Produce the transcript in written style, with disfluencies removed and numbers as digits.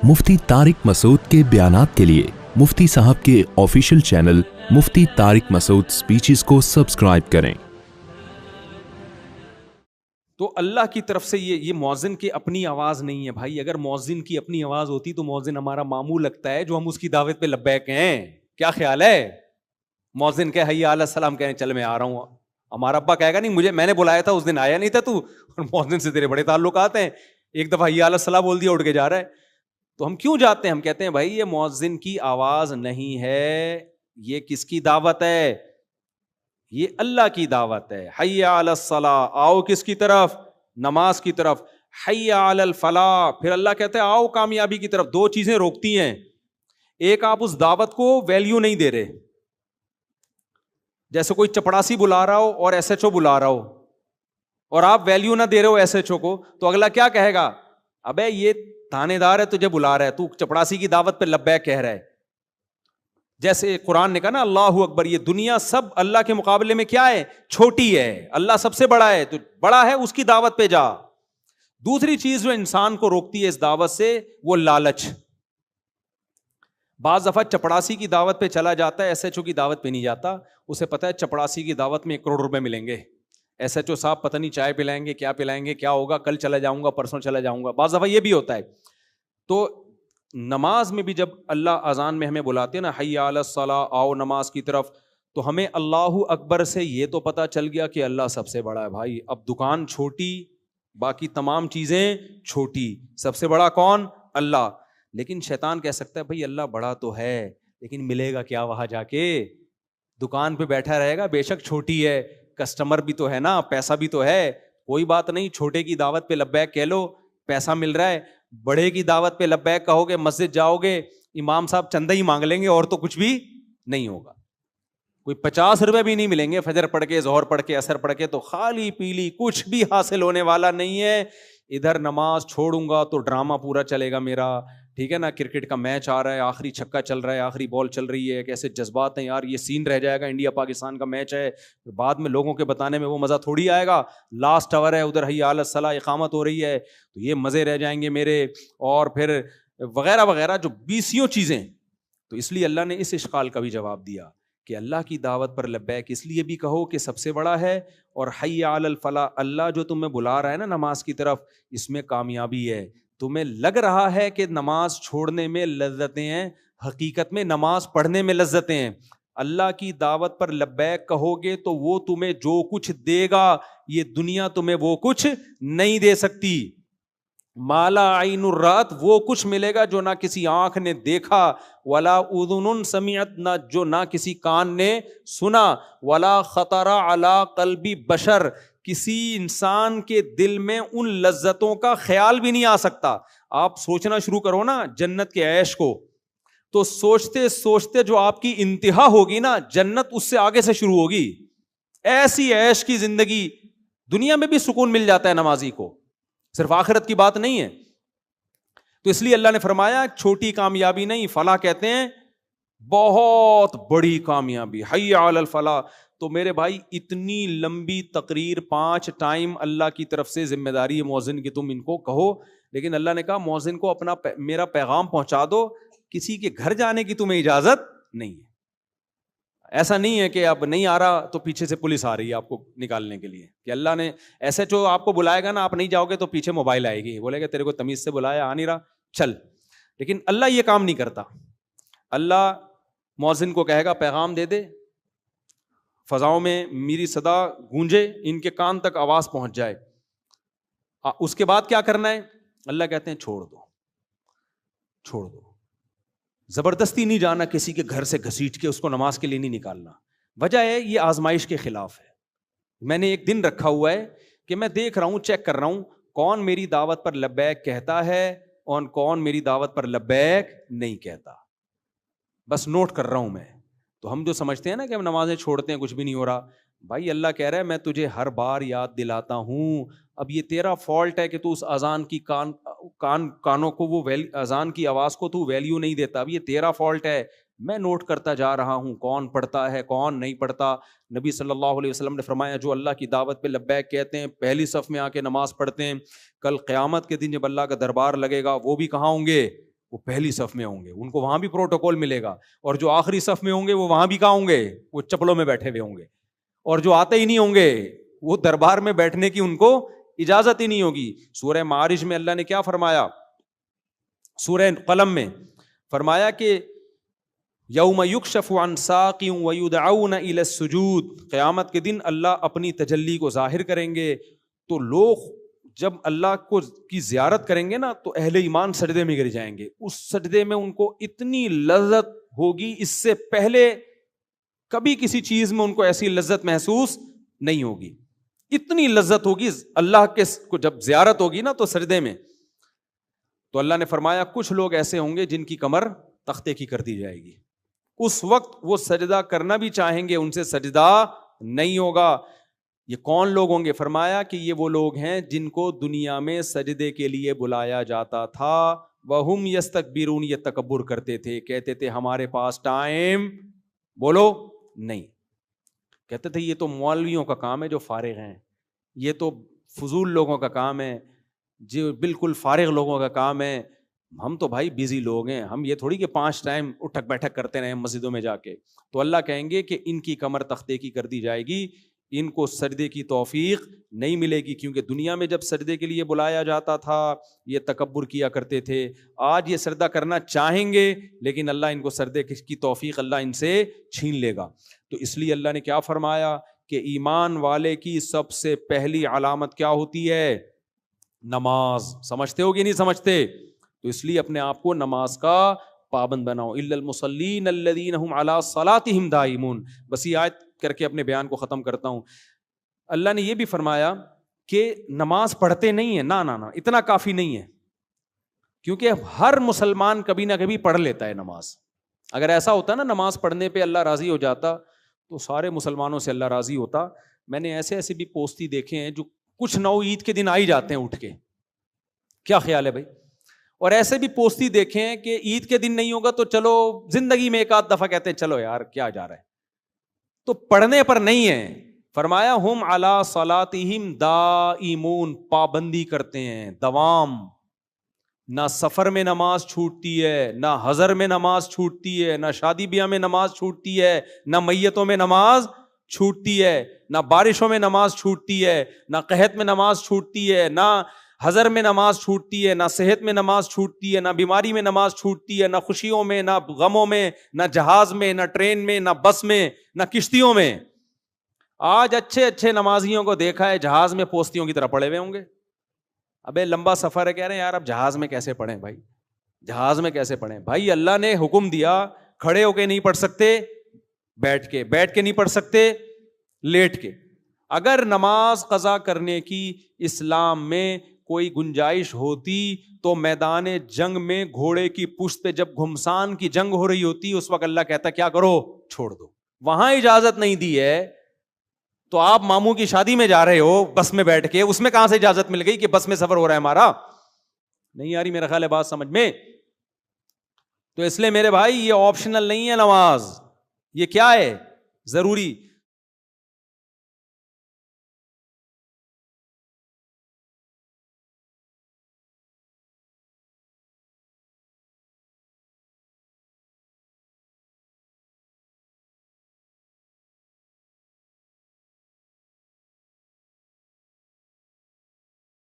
मुफ्ती तारिक मसूद के बयानात के लिए मुफ्ती साहब के ऑफिशियल चैनल मुफ्ती तारिक मसूद स्पीचेस को सब्सक्राइब करें। तो अल्लाह की तरफ से ये मौज़िन की अपनी आवाज़ नहीं है भाई। अगर मौज़िन की अपनी आवाज़ होती तो मौज़िन हमारा मामू लगता है जो हम उसकी दावत पे लब्बैक हैं। क्या ख्याल है? मौज़िन कहे हय्या अला सलाम, कहें चल मैं आ रहा हूँ। हमारा अब्बा कहेगा नहीं मैंने बुलाया था, उस दिन आया नहीं था तू, और मौज़िन से तेरे बड़े ताल्लुकात हैं, एक दफ़ा हय्या अला सलाम बोल दिया उठ के जा रहा है। तो हम क्यों जाते हैं? हम कहते हैं भाई ये मौज़िन की आवाज़ नहीं है, ये किसकी दावत है? ये अल्लाह की दावत है। हय्या अला सलाह, आओ किसकी तरफ? नमाज की तरफ। हय्या अलल फलाह, फिर अल्लाह कहते हैं आओ कामयाबी की तरफ। दो चीजें रोकती हैं, एक आप उस दावत को वैल्यू नहीं दे रहे, जैसे कोई चपड़ासी बुला रहा हो और एसएचओ बुला रहा हो और आप वैल्यू ना दे रहे हो एसएचओ को, तो अगला क्या कहेगा? अबे ये थानेदार है तुझे बुला रहा है, तू चपड़ासी की दावत पे लब्बैक कह रहा है। जैसे कुरान ने कहा ना अल्लाहु अकबर, ये दुनिया सब अल्लाह के मुकाबले में क्या है? छोटी है। अल्लाह सबसे बड़ा है, तो बड़ा है उसकी दावत पे जा। दूसरी चीज जो इंसान को रोकती है इस दावत से, वो लालच। बाज दफा चपड़ासी की दावत पे चला जाता है, एसएचओ की दावत पे नहीं जाता। उसे पता है चपड़ासी की दावत में 1 करोड़ रुपए मिलेंगे, एसएचओ साहब पता नहीं चाय पिलाएंगे, क्या पिलाएंगे, क्या होगा, कल चला जाऊंगा, परसों चला जाऊंगा। बाज दफा ये भी होता है। तो नमाज में भी जब अल्लाह अजान में हमें बुलाते हैं ना, हय्या अलस सलाह, आओ नमाज की तरफ, तो हमें अल्लाहु अकबर से ये तो पता चल गया कि अल्लाह सबसे बड़ा है भाई। अब दुकान छोटी, बाकी तमाम चीजें छोटी, सबसे बड़ा कौन? अल्लाह। लेकिन शैतान कह सकता है भाई अल्लाह बड़ा तो है, लेकिन मिलेगा क्या वहां जाके? दुकान पे बैठा रहेगा, बेशक छोटी है, कस्टमर भी तो है ना, पैसा भी तो है, कोई बात नहीं, छोटे की दावत पे लब्बैक कह लो, पैसा मिल रहा है। बड़े की दावत पे लब्बैक कहोगे, मस्जिद जाओगे, इमाम साहब चंदा ही मांग लेंगे और तो कुछ भी नहीं होगा। कोई 50 रुपए भी नहीं मिलेंगे, फजर पढ़ के, जोहर पढ़ के, असर पढ़ के, तो खाली पीली कुछ भी हासिल होने वाला नहीं है। इधर नमाज छोड़ूंगा तो ड्रामा पूरा चलेगा मेरा, ठीक है ना। क्रिकेट का मैच आ रहा है, आखिरी छक्का चल रहा है, आखिरी बॉल चल रही है, कैसे जज्बात हैं यार, ये सीन रह जाएगा, इंडिया पाकिस्तान का मैच है, बाद में लोगों के बताने में वो मज़ा थोड़ी आएगा। लास्ट आवर है, उधर हय्या अलस सलाह इकामत हो रही है, तो ये मज़े रह जाएंगे मेरे, और फिर वगैरह वगैरह जो 20 चीज़ें। तो इसलिए अल्लाह ने इस इश्काल का भी जवाब दिया कि अल्लाह की दावत पर लब्बैक इसलिए भी कहो कि सबसे बड़ा है, और हय्या अलल फलाह, अल्लाह जो तुम्हें बुला रहा है ना नमाज की तरफ, इसमें कामयाबी है। तुम्हें लग रहा है कि नमाज छोड़ने में लज्जतें हैं, हकीकत में नमाज पढ़ने में लज्जतें हैं। अल्लाह की दावत पर लब्बैक कहोगे तो वो तुम्हें जो कुछ देगा, ये दुनिया तुम्हें वो कुछ नहीं दे सकती। माला आइनुर रात, वो कुछ मिलेगा जो ना किसी आंख ने देखा, वला उदुनुन समियत, ना जो ना किसी कान ने सुना, वला खतरा अला कल्बी बशर, किसी इंसान के दिल में उन लज्जतों का ख्याल भी नहीं आ सकता। आप सोचना शुरू करो ना जन्नत के ऐश को, तो सोचते सोचते जो आपकी इंतहा होगी ना, जन्नत उससे आगे से शुरू होगी। ऐसी ऐश की जिंदगी, दुनिया में भी सुकून मिल जाता है नमाजी को, सिर्फ आखिरत की बात नहीं है। तो इसलिए अल्लाह ने फरमाया छोटी कामयाबी नहीं, फलाह कहते हैं बहुत बड़ी कामयाबी, हय्या अलल फलाह। तो मेरे भाई इतनी लंबी तकरीर 5 टाइम अल्लाह की तरफ से जिम्मेदारी है मौज़िन की, तुम इनको कहो। लेकिन अल्लाह ने कहा मौज़िन को अपना मेरा पैगाम पहुंचा दो, किसी के घर जाने की तुम्हें इजाजत नहीं है। ऐसा नहीं है कि अब नहीं आ रहा तो पीछे से पुलिस आ रही है आपको निकालने के लिए, कि अल्लाह ने ऐसे जो आपको बुलाएगा ना, आप नहीं जाओगे तो पीछे मोबाइल आएगी, बोलेगा तेरे को तमीज से बुलाया, आ नहीं रहा, चल। लेकिन अल्लाह ये काम नहीं करता। अल्लाह मौज़िन को कहेगा पैगाम दे दे, फजाओं में मेरी सदा गूंजे, इनके कान तक आवाज पहुंच जाए। उसके बाद क्या करना है? अल्लाह कहते हैं छोड़ दो, छोड़ दो। जबरदस्ती नहीं जाना किसी के घर से घसीट के, उसको नमाज के लिए नहीं निकालना। वजह है ये आजमाइश के खिलाफ है। मैंने एक दिन रखा हुआ है कि मैं देख रहा हूं, चेक कर रहा हूं कौन मेरी दावत पर लब्बैक कहता है और कौन मेरी दावत पर लब्बैक नहीं कहता, बस नोट कर रहा हूं मैं। तो हम जो समझते हैं ना कि हम नमाजें छोड़ते हैं कुछ भी नहीं हो रहा, भाई अल्लाह कह रहा है मैं तुझे हर बार याद दिलाता हूं। अब ये तेरा फॉल्ट है कि तू उस अजान की कानों को, वो अजान की आवाज को तू वैल्यू नहीं देता। अब ये तेरा फॉल्ट है, मैं नोट करता जा रहा हूं कौन पढ़ता है कौन नहीं पढ़ता। नबी सल्लल्लाहु अलैहि वसल्लम ने फरमाया जो अल्लाह की दावत पे लब्बैक कहते हैं, पहली सफ में आके नमाज पढ़ते हैं, कल क़यामत के दिन जब अल्लाह का दरबार लगेगा वो भी कहाँ होंगे? وہ پہلی صف میں ہوں گے, ان کو وہاں بھی پروٹوکول ملے گا, اور جو آخری صف میں ہوں گے وہ وہاں بھی کہاں ہوں گے, وہ چپلوں میں بیٹھے ہوئے ہوں گے, اور جو آتے ہی نہیں ہوں گے وہ دربار میں بیٹھنے کی ان کو اجازت ہی نہیں ہوگی. سورہ معارج میں اللہ نے کیا فرمایا, سورہ قلم میں فرمایا کہ یوم یکشف عن ساق ویدعون الی السجود, قیامت کے دن اللہ اپنی تجلی کو ظاہر کریں گے, تو لوگ جب اللہ کو کی زیارت کریں گے نا تو اہل ایمان سجدے میں گر جائیں گے. اس سجدے میں ان کو اتنی لذت ہوگی, اس سے پہلے کبھی کسی چیز میں ان کو ایسی لذت محسوس نہیں ہوگی, اتنی لذت ہوگی اللہ کے کو جب زیارت ہوگی نا تو سجدے میں. تو اللہ نے فرمایا کچھ لوگ ایسے ہوں گے جن کی کمر تختے کی کر دی جائے گی, اس وقت وہ سجدہ کرنا بھی چاہیں گے, ان سے سجدہ نہیں ہوگا. یہ کون لوگ ہوں گے؟ فرمایا کہ یہ وہ لوگ ہیں جن کو دنیا میں سجدے کے لیے بلایا جاتا تھا, وَهُمْ يَسْتَكْبِرُونَ, یہ تکبر کرتے تھے, کہتے تھے ہمارے پاس ٹائم بولو نہیں, کہتے تھے یہ تو مولویوں کا کام ہے جو فارغ ہیں, یہ تو فضول لوگوں کا کام ہے, جو بالکل فارغ لوگوں کا کام ہے, ہم تو بھائی بیزی لوگ ہیں, ہم یہ تھوڑی کہ 5 ٹائم اٹھک بیٹھک کرتے رہے مسجدوں میں جا کے. تو اللہ کہیں گے کہ ان کی کمر تختے کی کر دی جائے گی, ان کو سجدے کی توفیق نہیں ملے گی, کیونکہ دنیا میں جب سجدے کے لیے بلایا جاتا تھا یہ تکبر کیا کرتے تھے. آج یہ سجدہ کرنا چاہیں گے لیکن اللہ ان کو سجدے کی توفیق اللہ ان سے چھین لے گا. تو اس لیے اللہ نے کیا فرمایا کہ ایمان والے کی سب سے پہلی علامت کیا ہوتی ہے؟ نماز. سمجھتے ہو کہ نہیں سمجھتے؟ تو اس لیے اپنے آپ کو نماز کا پابند بناؤ. الا المصلین الذین هم علی صلاتهم دائمون. بس یہ آیت کر کے اپنے بیان کو ختم کرتا ہوں. اللہ نے یہ بھی فرمایا کہ نماز پڑھتے نہیں ہیں, نہ اتنا کافی نہیں ہے, کیونکہ ہر مسلمان کبھی نہ کبھی پڑھ لیتا ہے نماز. اگر ایسا ہوتا نا نماز پڑھنے پہ اللہ راضی ہو جاتا تو سارے مسلمانوں سے اللہ راضی ہوتا. میں نے ایسے بھی پوستی دیکھے ہیں جو کچھ نو عید کے دن آ ہی جاتے ہیں اٹھ کے, کیا خیال ہے بھائی؟ اور ایسے بھی پوستی دیکھے ہیں کہ عید کے دن نہیں ہوگا تو چلو زندگی میں ایک آدھ دفعہ کہتے ہیں چلو یار کیا جا رہا ہے, تو پڑھنے پر نہیں ہے. فرمایا ہم علی صلاتہم دائمون, پابندی کرتے ہیں, دوام. نہ سفر میں نماز چھوٹتی ہے, نہ حضر میں نماز چھوٹتی ہے, نہ شادی بیاہ میں نماز چھوٹتی ہے, نہ میتوں میں نماز چھوٹتی ہے, نہ بارشوں میں نماز چھوٹتی ہے, نہ قحط میں نماز چھوٹتی ہے, نہ حضر میں نماز چھوٹتی ہے, نہ صحت میں نماز چھوٹتی ہے, نہ بیماری میں نماز چھوٹتی ہے, نہ خوشیوں میں, نہ غموں میں, نہ جہاز میں, نہ ٹرین میں, نہ بس میں, نہ کشتیوں میں. آج اچھے اچھے نمازیوں کو دیکھا ہے جہاز میں پوستیوں کی طرح پڑے ہوئے ہوں گے. ابے لمبا سفر ہے, کہہ رہے ہیں یار اب جہاز میں کیسے پڑھیں بھائی, جہاز میں کیسے پڑھیں بھائی؟ اللہ نے حکم دیا, کھڑے ہو کے نہیں پڑھ سکتے, بیٹھ کے نہیں پڑھ سکتے, لیٹ کے. اگر نماز قضا کرنے کی اسلام میں کوئی گنجائش ہوتی تو میدان جنگ میں گھوڑے کی پشت پہ جب گھمسان کی جنگ ہو رہی ہوتی اس وقت اللہ کہتا کیا کرو, چھوڑ دو. وہاں اجازت نہیں دی ہے تو آپ ماموں کی شادی میں جا رہے ہو بس میں بیٹھ کے, اس میں کہاں سے اجازت مل گئی کہ بس میں سفر ہو رہا ہے ہمارا؟ نہیں آ رہی میرا خیال ہے بات سمجھ میں. تو اس لیے میرے بھائی یہ آپشنل نہیں ہے نماز, یہ کیا ہے؟ ضروری.